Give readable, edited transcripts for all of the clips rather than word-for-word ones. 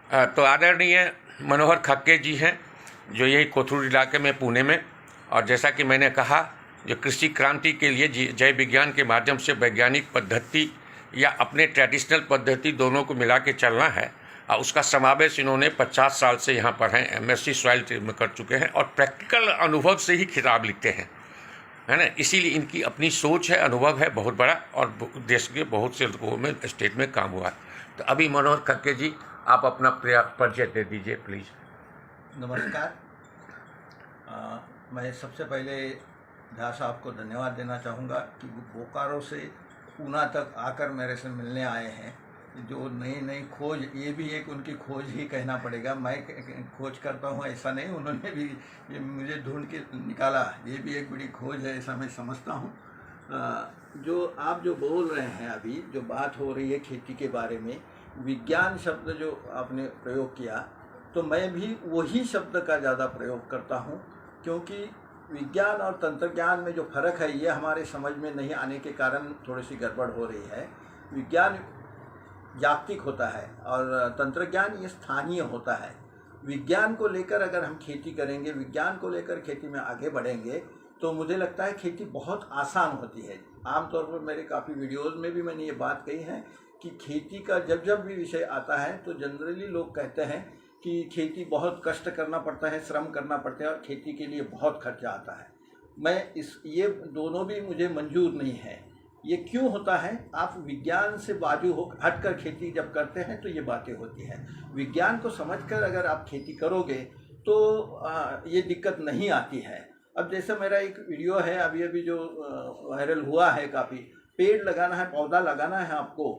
तो आदरणीय मनोहर खक्के जी हैं जो यही कोथरूड इलाके में पुणे में, और जैसा कि मैंने कहा जो कृषि क्रांति के लिए जैव विज्ञान के माध्यम से वैज्ञानिक पद्धति या अपने ट्रेडिशनल पद्धति दोनों को मिला के चलना है, और उसका समावेश इन्होंने 50 साल से यहाँ पर हैं, MSc सॉइल में कर चुके हैं और प्रैक्टिकल अनुभव से ही खिताब लिखते हैं, है ना। इसीलिए इनकी अपनी सोच है, अनुभव है बहुत बड़ा, और देश के बहुत से लोगों में स्टेट में काम हुआ है। तो अभी मनोहर खक्के जी आप अपना परिचय दे दीजिए प्लीज़। नमस्कार। मैं सबसे पहले झा साहब को धन्यवाद देना चाहूँगा कि बोकारो से पूना तक आकर मेरे से मिलने आए हैं। जो नई नई खोज, ये भी एक उनकी खोज ही कहना पड़ेगा, मैं खोज करता हूँ ऐसा नहीं, उन्होंने भी ये मुझे ढूंढ के निकाला, ये भी एक बड़ी खोज है ऐसा मैं समझता हूँ। जो आप जो बोल रहे हैं अभी, जो बात हो रही है खेती के बारे में, विज्ञान शब्द जो आपने प्रयोग किया, तो मैं भी वही शब्द का ज़्यादा प्रयोग करता हूँ, क्योंकि विज्ञान और तंत्रज्ञान में जो फ़र्क है ये हमारे समझ में नहीं आने के कारण थोड़ी सी गड़बड़ हो रही है। विज्ञान जागतिक होता है और तंत्रज्ञान ये स्थानीय होता है। विज्ञान को लेकर अगर हम खेती करेंगे, विज्ञान को लेकर खेती में आगे बढ़ेंगे, तो मुझे लगता है खेती बहुत आसान होती है। आमतौर पर मेरे काफ़ी वीडियोज़ में भी मैंने ये बात कही है कि खेती का जब भी विषय आता है तो जनरली लोग कहते हैं कि खेती बहुत कष्ट करना पड़ता है, श्रम करना पड़ता है और खेती के लिए बहुत खर्चा आता है। ये दोनों भी मुझे मंजूर नहीं है। ये क्यों होता है? आप विज्ञान से बाजू हटकर खेती जब करते हैं तो ये बातें होती हैं। विज्ञान को समझकर अगर आप खेती करोगे तो ये दिक्कत नहीं आती है। अब जैसे मेरा एक वीडियो है अभी जो वायरल हुआ है काफ़ी, पेड़ लगाना है, पौधा लगाना है आपको,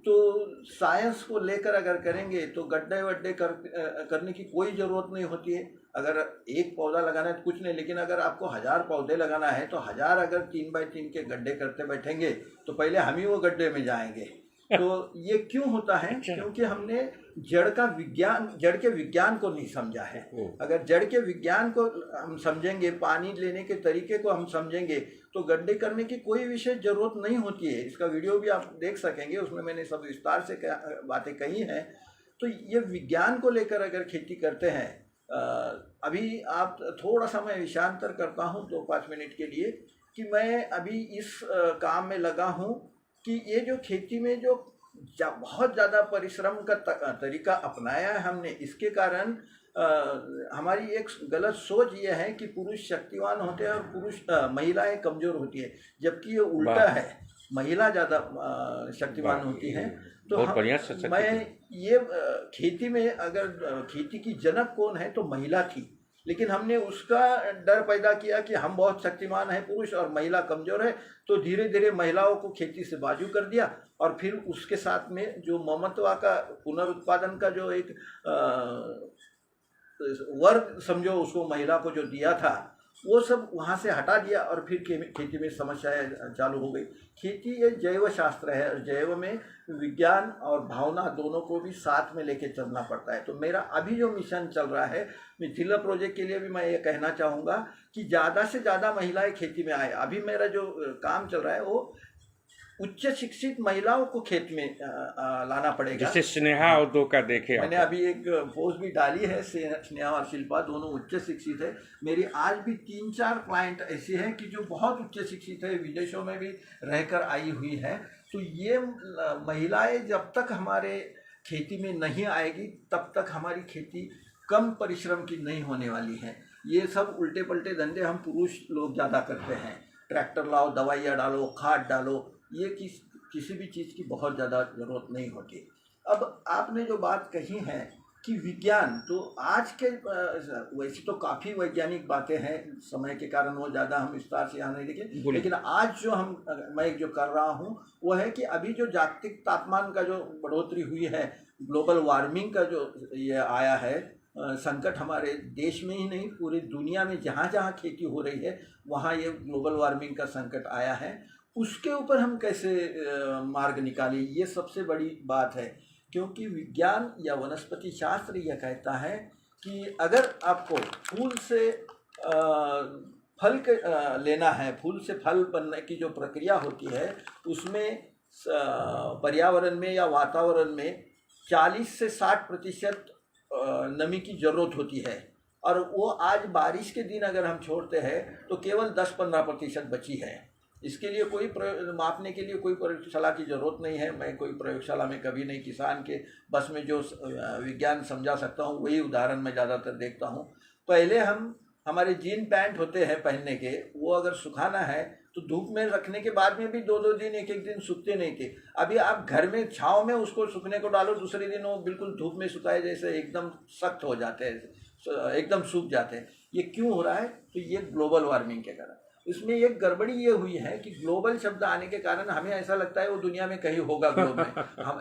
तो साइंस को लेकर अगर करेंगे तो गड्ढे वड्ढे करने की कोई ज़रूरत नहीं होती है। अगर एक पौधा लगाना है तो कुछ नहीं, लेकिन अगर आपको 1000 पौधे लगाना है तो 1000 अगर 3 बाई 3 के गड्ढे करते बैठेंगे तो पहले हम ही वो गड्ढे में जाएंगे। तो ये क्यों होता है? क्योंकि हमने जड़ के विज्ञान को नहीं समझा है। अगर जड़ के विज्ञान को हम समझेंगे, पानी लेने के तरीके को हम समझेंगे, तो गड्ढे करने की कोई विशेष जरूरत नहीं होती है। इसका वीडियो भी आप देख सकेंगे, उसमें मैंने सब विस्तार से बातें कही हैं। तो ये विज्ञान को लेकर अगर खेती करते हैं, अभी आप थोड़ा सा मैं विषयांतर करता हूँ 2-5 मिनट के लिए, कि मैं अभी इस काम में लगा हूँ कि ये जो खेती में जो बहुत ज़्यादा परिश्रम का तरीका अपनाया है हमने, इसके कारण हमारी एक गलत सोच ये है कि पुरुष शक्तिवान होते हैं और महिलाएं कमज़ोर होती है, जबकि ये उल्टा है, महिला ज़्यादा शक्तिवान होती हैं। तो मैं ये खेती में अगर खेती की जनक कौन है तो महिला थी, लेकिन हमने उसका डर पैदा किया कि हम बहुत शक्तिमान हैं पुरुष और महिला कमज़ोर है, तो धीरे धीरे महिलाओं को खेती से बाजू कर दिया। और फिर उसके साथ में जो ममत्वा का पुनरुत्पादन का जो एक वर्ग समझो उसको, महिला को जो दिया था, वो सब वहाँ से हटा दिया और फिर खेती में समस्याएं चालू हो गई। खेती ये जैव शास्त्र है और जैव में विज्ञान और भावना दोनों को भी साथ में लेके चलना पड़ता है। तो मेरा अभी जो मिशन चल रहा है मिथिला प्रोजेक्ट के लिए भी मैं ये कहना चाहूँगा कि ज़्यादा से ज़्यादा महिलाएं खेती में आए। अभी मेरा जो काम चल रहा है वो उच्च शिक्षित महिलाओं को खेत में लाना पड़ेगा, जिसे स्नेहा और दो का देखे। मैंने अभी एक पोस्ट भी डाली है, स्नेहा और शिल्पा दोनों उच्च शिक्षित है। मेरी आज भी 3-4 क्लाइंट ऐसे हैं कि जो बहुत उच्च शिक्षित है, विदेशों में भी रहकर आई हुई है। तो ये महिलाएं जब तक हमारे खेती में नहीं आएगी तब तक हमारी खेती कम परिश्रम की नहीं होने वाली है। ये सब उल्टे पलटे धंधे हम पुरुष लोग ज़्यादा करते हैं, ट्रैक्टर लाओ, दवाइयाँ डालो, खाद डालो, ये किसी भी चीज़ की बहुत ज़्यादा ज़रूरत नहीं होती। अब आपने जो बात कही है कि विज्ञान, तो आज के वैसे तो काफ़ी वैज्ञानिक बातें हैं, समय के कारण वो ज़्यादा हम विस्तार से यहाँ नहीं देखें, लेकिन आज जो मैं जो कर रहा हूँ वो है कि अभी जो जागतिक तापमान का जो बढ़ोतरी हुई है, ग्लोबल वार्मिंग का जो ये आया है संकट, हमारे देश में ही नहीं पूरी दुनिया में जहाँ जहाँ खेती हो रही है वहाँ ये ग्लोबल वार्मिंग का संकट आया है, उसके ऊपर हम कैसे मार्ग निकालें, ये सबसे बड़ी बात है। क्योंकि विज्ञान या वनस्पति शास्त्र यह कहता है कि अगर आपको फूल से फल लेना है, फूल से फल बनने की जो प्रक्रिया होती है उसमें पर्यावरण में या वातावरण में 40 से 60% नमी की ज़रूरत होती है, और वो आज बारिश के दिन अगर हम छोड़ते हैं तो केवल 10-15% बची है। इसके लिए कोई मापने के लिए कोई प्रयोगशाला की ज़रूरत नहीं है। मैं कोई प्रयोगशाला में कभी नहीं, किसान के बस में जो विज्ञान समझा सकता हूँ वही उदाहरण मैं ज़्यादातर देखता हूँ। पहले हमारे जीन पैंट होते हैं पहनने के, वो अगर सुखाना है तो धूप में रखने के बाद में भी 2-2 दिन 1-1 दिन सूखते नहीं थे। अभी आप घर में छाँव में उसको सूखने को डालो, दूसरे दिन वो बिल्कुल धूप में सुखाए जैसे एकदम सख्त हो जाते हैं, एकदम सूख जाते हैं। ये क्यों हो रहा है? तो ये ग्लोबल वार्मिंग के कारण। इसमें एक गड़बड़ी ये हुई है कि ग्लोबल शब्द आने के कारण हमें ऐसा लगता है वो दुनिया में कहीं होगा ग्लोब में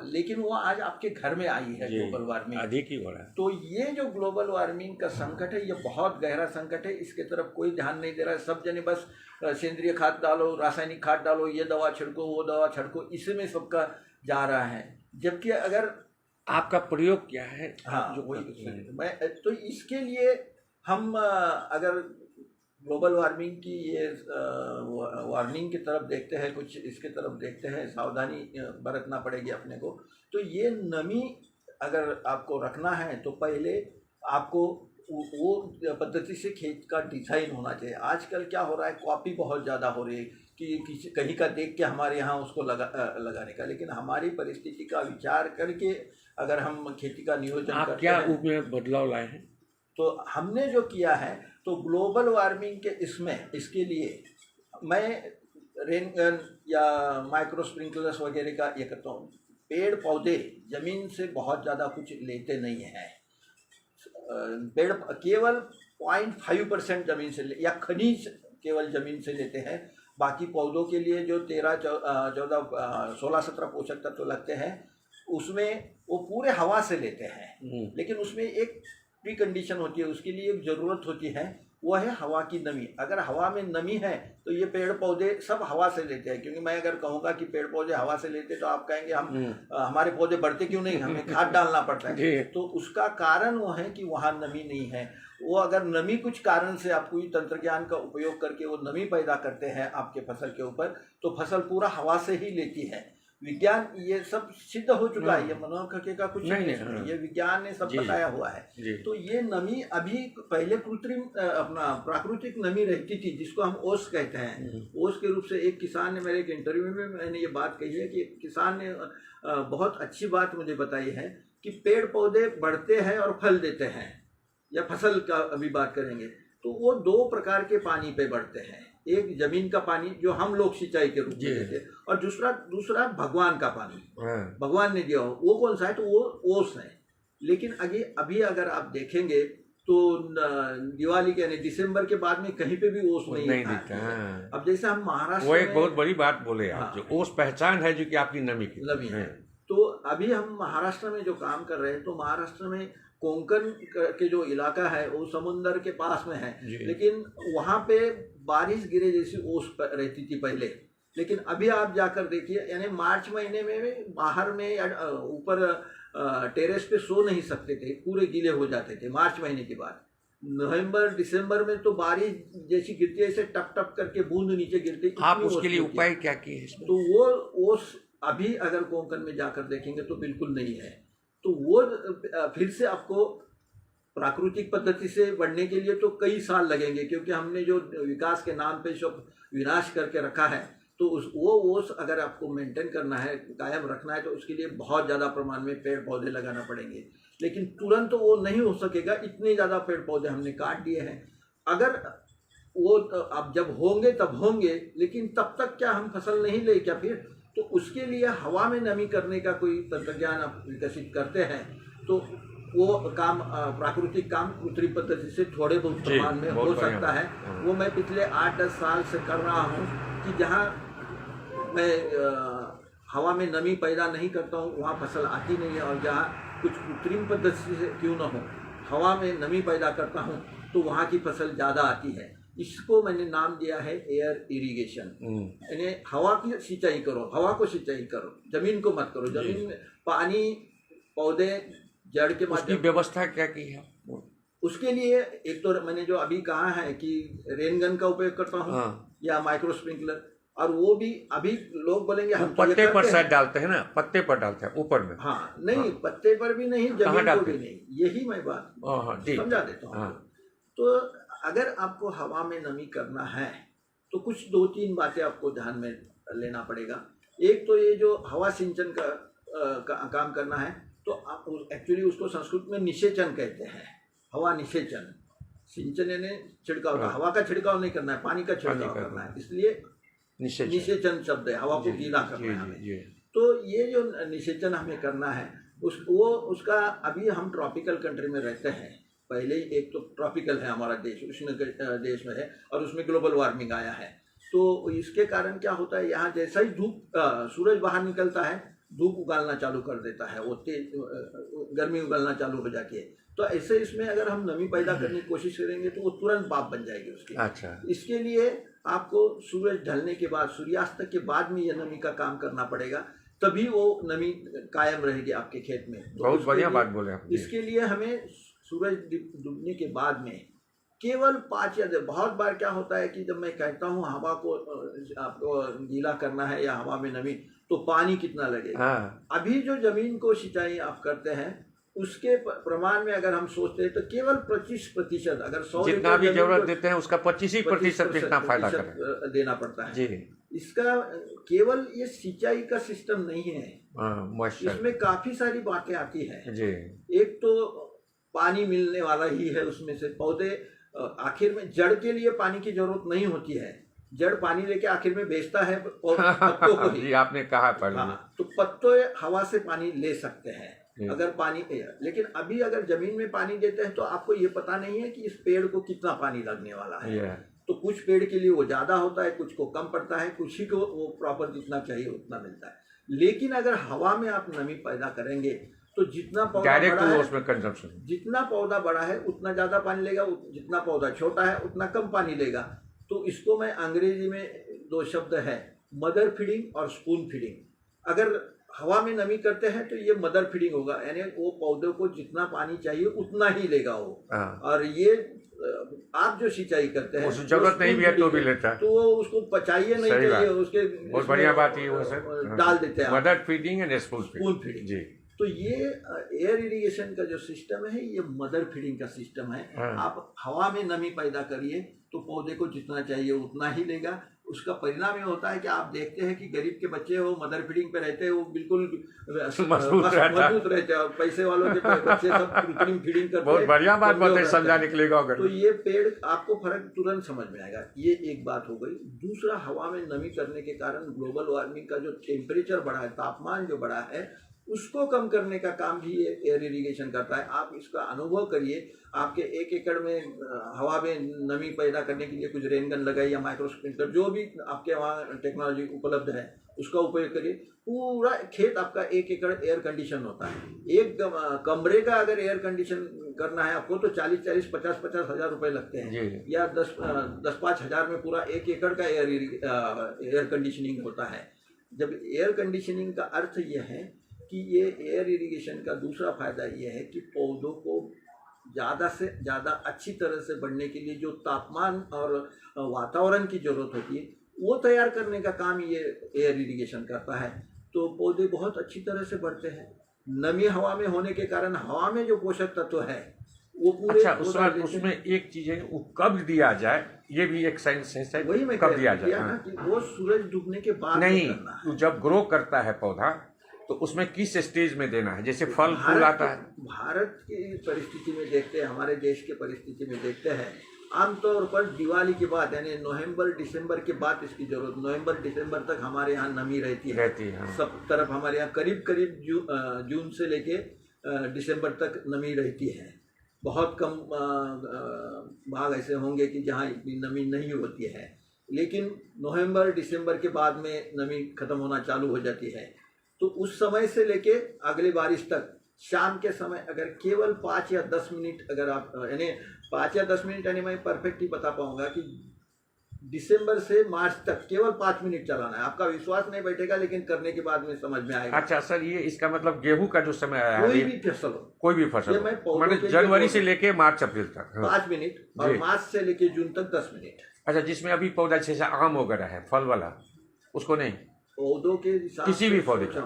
लेकिन वो आज आपके घर में आई है ग्लोबल वार्मिंग, अधिक ही हो रहा है। तो ये जो ग्लोबल वार्मिंग का संकट है, ये बहुत गहरा संकट है। इसके तरफ कोई ध्यान नहीं दे रहा है। सब जने बस सेंद्रीय खाद डालो, रासायनिक खाद डालो, ये दवा छिड़को, वो दवा छिड़को, इसी में सबका जा रहा है। जबकि अगर आपका प्रयोग क्या है? हाँ, मैं तो इसके लिए हम अगर ग्लोबल वार्मिंग की ये वार्निंग की तरफ देखते हैं, कुछ इसके तरफ देखते हैं, सावधानी बरतना पड़ेगी अपने को। तो ये नमी अगर आपको रखना है तो पहले आपको वो पद्धति से खेत का डिज़ाइन होना चाहिए। आजकल क्या हो रहा है, कॉपी बहुत ज़्यादा हो रही है कि किसी कहीं का देख के हमारे यहाँ उसको लगाने का, लेकिन हमारी परिस्थिति का विचार करके अगर हम खेती का नियोजन आप करते क्या हैं, उसमें बदलाव लाए हैं? तो हमने जो किया है तो ग्लोबल वार्मिंग के इसके लिए मैं रेन गन या माइक्रो स्प्रिंकलर्स वगैरह का ये करता हूँ। पेड़ पौधे ज़मीन से बहुत ज़्यादा कुछ लेते नहीं हैं। पेड़ केवल 0.5% ज़मीन से या खनिज केवल ज़मीन से लेते हैं। बाकी पौधों के लिए जो 16-17 पोषक तत्व लगते हैं उसमें वो पूरे हवा से लेते हैं। लेकिन उसमें एक प्री कंडीशन होती है, उसके लिए एक ज़रूरत होती है, वो है हवा की नमी। अगर हवा में नमी है तो ये पेड़ पौधे सब हवा से लेते हैं। क्योंकि मैं अगर कहूँगा कि पेड़ पौधे हवा से लेते तो आप कहेंगे हमारे पौधे बढ़ते क्यों नहीं, हमें खाद डालना पड़ता है। तो उसका कारण वो है कि वहाँ नमी नहीं है। वो अगर नमी कुछ कारण से आप कोई तंत्र ज्ञान का उपयोग करके वो नमी पैदा करते हैं आपके फसल के ऊपर, तो फसल पूरा हवा से ही लेती है। विज्ञान ये सब सिद्ध हो चुका है, ये मनोहर खक्के का कुछ नहीं है, ये विज्ञान ने सब बताया हुआ है। तो ये नमी अभी पहले कृत्रिम अपना प्राकृतिक नमी रहती थी जिसको हम ओस कहते हैं। ओस के रूप से एक किसान ने मेरे एक इंटरव्यू में मैंने ये बात कही है कि किसान ने बहुत अच्छी बात मुझे बताई है कि पेड़ पौधे बढ़ते हैं और फल देते हैं, या फसल का अभी बात करेंगे तो वो 2 प्रकार के पानी पे बढ़ते हैं। एक जमीन का पानी जो हम लोग सिंचाई के रूप में देते हैं, और दूसरा भगवान का पानी, भगवान ने दिया हो। वो कौन सा है? तो वो ओस है। लेकिन अभी अगर आप देखेंगे तो दिवाली के यानी दिसंबर के बाद में कहीं पे भी ओस नहीं दिखता है। अब जैसे हम महाराष्ट्र, वो एक बहुत बड़ी बात बोले आप, जो ओस पहचान है जो कि आपकी नमी की है। तो अभी हम महाराष्ट्र में जो काम कर रहे हैं, तो महाराष्ट्र में कोंकण के जो इलाका है वो समुंदर के पास में है, लेकिन वहाँ पे बारिश गिरे जैसी ओस रहती थी पहले। लेकिन अभी आप जाकर देखिए, यानी मार्च महीने में बाहर में या ऊपर टेरेस पे सो नहीं सकते थे, पूरे गीले हो जाते थे मार्च महीने के बाद। नवंबर दिसंबर में तो बारिश जैसी गिरती है, ऐसे टप टप करके बूंद नीचे गिरती। आप उसके लिए उपाय क्या किए इसमें? तो वो ओस अभी अगर कोंकण में जाकर देखेंगे तो बिल्कुल नहीं है। तो वो फिर से आपको प्राकृतिक पद्धति से बढ़ने के लिए तो कई साल लगेंगे, क्योंकि हमने जो विकास के नाम पे सब विनाश करके रखा है। तो वो अगर आपको मेंटेन करना है, कायम रखना है, तो उसके लिए बहुत ज़्यादा प्रमाण में पेड़ पौधे लगाना पड़ेंगे। लेकिन तुरंत तो वो नहीं हो सकेगा, इतने ज़्यादा पेड़ पौधे हमने काट दिए हैं। अगर वो अब जब होंगे तब होंगे, लेकिन तब तक क्या हम फसल नहीं ले क्या फिर? तो उसके लिए हवा में नमी करने का कोई तंत्रज्ञान आप विकसित करते हैं तो वो काम प्राकृतिक काम कृत्रिम पद्धति से थोड़े बहुत प्रमाण में हो सकता है। वो मैं पिछले 8-10 साल से कर रहा हूँ कि जहाँ मैं हवा में नमी पैदा नहीं करता हूँ वहाँ फसल आती नहीं है, और जहाँ कुछ कृत्रिम पद्धति से क्यों न हो हवा में नमी पैदा करता हूँ तो वहाँ की फसल ज़्यादा आती है। इसको मैंने नाम दिया है एयर इरिगेशन। यानी हवा की सिंचाई करो, हवा को सिंचाई करो, जमीन को मत करो। जमीन में पानी पौधे जड़ के उसकी व्यवस्था क्या की है? उसके लिए एक तो मैंने जो अभी कहा है कि रेन गन का उपयोग करता हूँ या माइक्रो स्प्रिंकलर, और वो भी अभी लोग बोलेंगे हम तो ये पत्ते पर करते हैं। शायद डालते हैं ना, पत्ते पर डालते हैं ऊपर में। हाँ नहीं, पत्ते पर भी नहीं, कहाँ जमीन को डालते भी हैं? नहीं, यही मैं बात हाँ जी। समझा देता हूँ। हाँ तो अगर आपको हवा में नमी करना है तो कुछ 2-3 बातें आपको ध्यान में लेना पड़ेगा। एक तो ये जो हवा सिंचन का काम करना है, तो आप एक्चुअली उसको संस्कृत में निषेचन कहते हैं। हवा निषेचन, सिंचन यानी छिड़काव का, हवा का छिड़काव नहीं करना है, पानी का छिड़काव करना है, इसलिए निषेचन शब्द है, हवा को गीला करना है हमें। तो ये जो निषेचन हमें करना है उसका अभी हम ट्रॉपिकल कंट्री में रहते हैं। पहले ही एक तो ट्रॉपिकल है हमारा देश, उष्ण देश में है, और उसमें ग्लोबल वार्मिंग आया है। तो इसके कारण क्या होता है, यहाँ जैसा ही सूरज बाहर निकलता है, धूप उगालना चालू कर देता है, वो तेज गर्मी उगलना चालू हो जाती है। तो ऐसे इसमें अगर हम नमी पैदा करने की कोशिश करेंगे तो वो तुरंत भाप बन जाएगी उसकी। अच्छा। इसके लिए आपको सूरज ढलने के बाद, सूर्यास्त के बाद में ये नमी का काम करना पड़ेगा, तभी वो नमी कायम रहेगी आपके खेत में। तो बहुत बढ़िया बात बोले आप। इसके लिए हमें सूरज डूबने के बाद में केवल 5 या बहुत बार क्या होता है कि जब मैं कहता हूँ हवा को आपको गीला करना है या हवा में नमी, तो पानी कितना लगेगा। हाँ। अभी जो जमीन को सिंचाई आप करते हैं उसके प्रमाण में अगर हम सोचते हैं तो केवल 25%, अगर 100 जितना भी जरूरत देते हैं उसका 25% जितना फायदा करें देना पड़ता है जी। इसका केवल ये सिंचाई का सिस्टम नहीं है, इसमें काफी सारी बातें आती है जी। एक तो पानी मिलने वाला ही है, उसमें से पौधे आखिर में जड़ के लिए पानी की जरूरत नहीं होती है, जड़ पानी लेके आखिर में बेचता है पत्तों को ही। आपने कहा पहले। हाँ, तो पत्ते हवा से पानी ले सकते हैं अगर पानी, लेकिन अभी अगर जमीन में पानी देते हैं तो आपको ये पता नहीं है कि इस पेड़ को कितना पानी लगने वाला है। तो कुछ पेड़ के लिए वो ज्यादा होता है, कुछ को कम पड़ता है, कुछ ही को वो प्रॉपर जितना चाहिए उतना मिलता है। लेकिन अगर हवा में आप नमी पैदा करेंगे तो जितना पौधा बड़ा है उसमें कंजम्पशन, जितना पौधा बड़ा है उतना ज्यादा पानी लेगा, जितना पौधा छोटा है उतना कम पानी लेगा। तो इसको मैं अंग्रेजी में 2 शब्द है, मदर फीडिंग और स्पून फीडिंग। अगर हवा में नमी करते हैं तो ये मदर फीडिंग होगा, यानी वो पौधों को जितना पानी चाहिए उतना ही लेगा वो। और ये आप जो सिंचाई करते हैं उसकी जरूरत नहीं भी है तो भी लेता है, तो वो उसको पचाइए नहीं चाहिए, उसके बहुत बढ़िया बात ये डाल देते हैं mother feeding and spoon feeding जी। तो ये एयर इरिगेशन का जो सिस्टम है ये मदर फीडिंग का सिस्टम है। आप हवा में नमी पैदा करिए तो पौधे को जितना चाहिए उतना ही लेगा। उसका परिणाम ये होता है कि आप देखते हैं कि गरीब के बच्चे वो मदर फीडिंग पे रहते हैं, वो बिल्कुल मजबूत रहते हैं, पैसे वालों के बच्चे सब कृत्रिम फीडिंग करते हैं। बहुत बढ़िया बात बताइए, समझा निकलेगा। तो ये पेड़ आपको फर्क तुरंत समझ में आएगा। ये एक बात हो गई। दूसरा, हवा में नमी करने के कारण ग्लोबल वार्मिंग का जो टेम्परेचर बढ़ा है, तापमान जो बढ़ा है, उसको कम करने का काम भी ये एयर इरिगेशन करता है। आप इसका अनुभव करिए, आपके 1 एकड़ में हवा में नमी पैदा करने के लिए कुछ रेनगन लगाइए या माइक्रो स्प्रिंकलर, जो भी आपके वहाँ टेक्नोलॉजी उपलब्ध है उसका उपयोग करिए। पूरा खेत आपका 1 एकड़ एयर कंडीशन होता है। एक कमरे का अगर एयर कंडीशन करना है आपको तो 40-40, 50-50 हज़ार रुपए लगते हैं, या 10-5 हज़ार में पूरा 1 एकड़ का एयर कंडीशनिंग होता है। जब एयर कंडीशनिंग का अर्थ यह है कि ये एयर इरिगेशन का दूसरा फायदा ये है कि पौधों को ज़्यादा से ज़्यादा अच्छी तरह से बढ़ने के लिए जो तापमान और वातावरण की ज़रूरत होती है वो तैयार करने का काम ये एयर इरिगेशन करता है। तो पौधे बहुत अच्छी तरह से बढ़ते हैं। नमी हवा में होने के कारण हवा में जो पोषक तत्व है वो पूरे। अच्छा, उसमें एक चीज़ है, वो कब दिया जाए, ये भी एक साइंस है, वही मैं कब दिया जाए ना कि वो सूरज डूबने के बाद नहीं, जब ग्रो करता है पौधा तो उसमें किस स्टेज में देना है, जैसे फल फूल आता है। भारत की परिस्थिति में देखते हैं, हमारे देश के परिस्थिति में देखते हैं, आमतौर पर दिवाली के बाद यानी नवंबर-दिसंबर के बाद इसकी जरूरत, नवंबर-दिसंबर तक हमारे यहाँ नमी रहती है। सब तरफ हमारे यहाँ करीब जून से लेके दिसंबर तक नमी रहती है। बहुत कम भाग ऐसे होंगे कि जहाँ इतनी नमी नहीं होती है, लेकिन नवंबर-दिसंबर के बाद में नमी खत्म होना चालू हो जाती है। तो उस समय से लेके अगले बारिश तक शाम के समय अगर केवल 5 या 10 मिनट, अगर आप यानी 5 या 10 मिनट, यानी मैं परफेक्ट ही बता पाऊंगा कि दिसंबर से मार्च तक केवल 5 मिनट चलाना है। आपका विश्वास नहीं बैठेगा, लेकिन करने के बाद में समझ में आएगा। अच्छा सर, ये इसका मतलब गेहूं का जो समय आया है, कोई भी फसल मतलब जनवरी से लेके मार्च अप्रैल तक 5 मिनट, और मार्च से लेके जून तक 10 मिनट। अच्छा, जिसमें अभी पौधा जैसे आम वगैरह है, फल वाला, उसको नहीं, पौधों के हिसाब किसी भी पौधे का,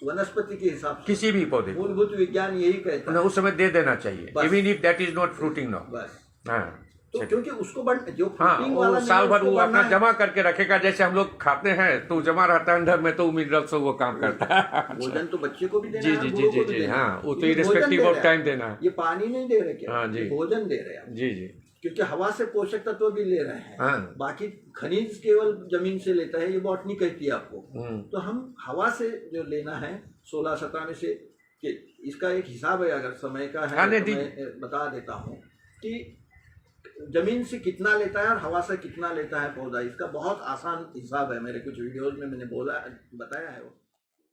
वनस्पति के हिसाब से, किसी भी पौधे मूलभूत विज्ञान यही कहता है उस समय दे देना चाहिए, बस। Even if that is not fruiting now. बस। हाँ तो क्योंकि उसको जो हाँ, फ्रूटिंग वो वाला साल भर उसको वो बढ़ना अपना है। जमा करके रखेगा, जैसे हम लोग खाते हैं तो जमा रहता है अंदर में, तो मिनरल से वो काम करता है। भोजन तो बच्चे को भी देना जी है, जी जी बूढ़ों जी को भी जी देना हाँ, है। वो तो ये भोजन इरेस्पेक्टिव दे ऑफ रहे हैं। टाइम देना है। ये पानी नहीं दे रहे क्या, हाँ जी, ये भोजन दे रहे हैं, जी जी क्योंकि हवा से पोषक तत्व भी ले रहे हैं। हाँ। बाकी खनिज केवल जमीन से लेता है, ये बॉटनी कहती है आपको। तो हम हवा से जो लेना है 16-17 में से, कि इसका एक हिसाब है, अगर समय का है आने तो दी। मैं बता देता हूँ कि जमीन से कितना लेता है और हवा से कितना लेता है पौधा। इसका बहुत आसान हिसाब है, मेरे कुछ वीडियोज में मैंने बताया है वो।